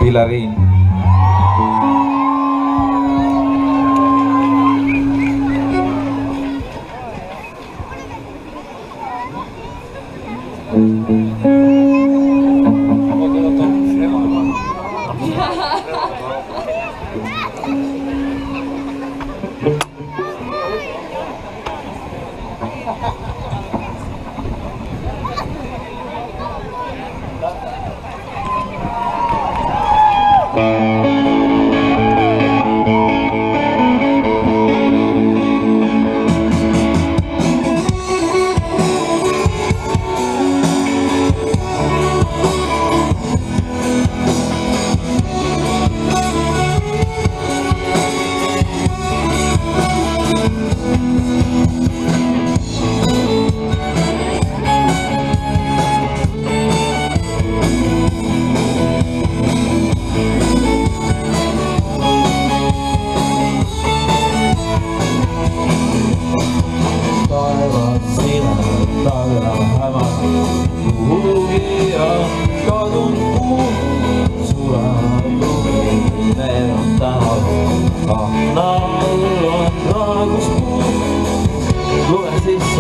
Pillariin.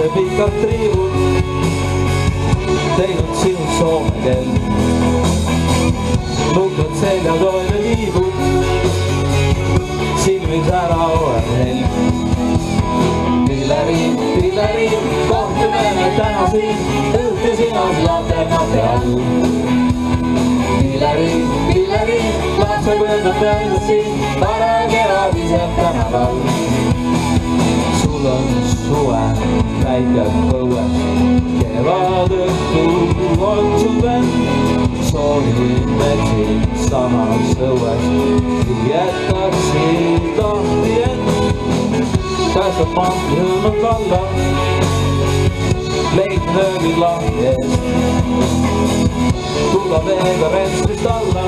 Pikad triibud teinud sinu soome kell. Nukrad seljatoole liibud, silmis ära olen hell. Pillariin, kohtume me täna siin, õhtu sinas laternate all. Pillariin, lapsepõlve mööda siin, vara kevadisel tänaval. Sul on suve, päike põues, kevadõhtul on sul vend. Soovin meil siin samas õues, jätaksid lahti end. Käsab mantli hõlmab kalla, leid nöögid lahti eest. Tulla veega rentslist alla,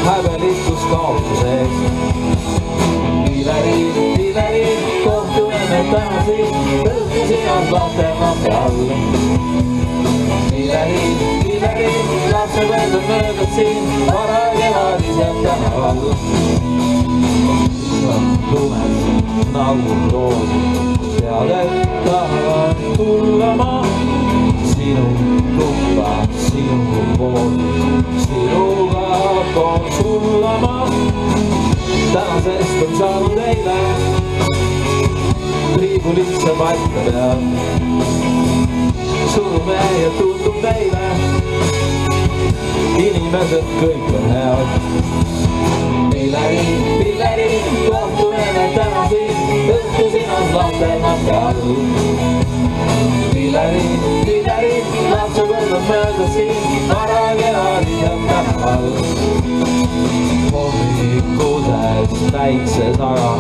häbelikus kaotuse eest. Pillariin, kohtume me täna siin, õhtu sinas laternate all. Pillariin, lapsepõlve möödad siin, vara kevadisel tänaval. Lumes nagu roos, tead, et tahan tulla ma sinu tuppa, sinu pooli, sinuga koos hullama. Tänasest on saanud eile, triibulisse paika peal. Surume ja tundub meile, inimesed kõik on head. Pillariin, kohtume me täna siin, õhtu sinas laternate all. Pillariin, lapsepõlve mööda siin, vara kevadisel tänaval. Hommikuses päikse taga,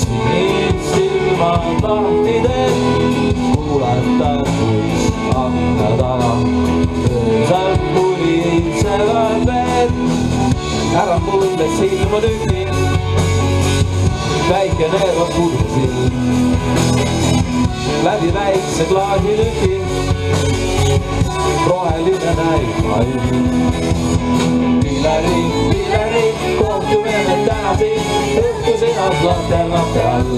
sinid silmad lahti teed, kuulata kuis akna taga, öösel pulisevad veed. Ära mulle silma tüki, päike neerab kuldasil, läbi väikse klaasitüki, roheline näib ajum. Pillariin, kohtume me täna siin, õhtu sinas laternate all.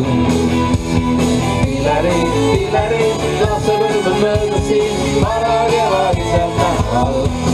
Pillariin, lapsepõlve mööda siin, vara kevadisel tänaval.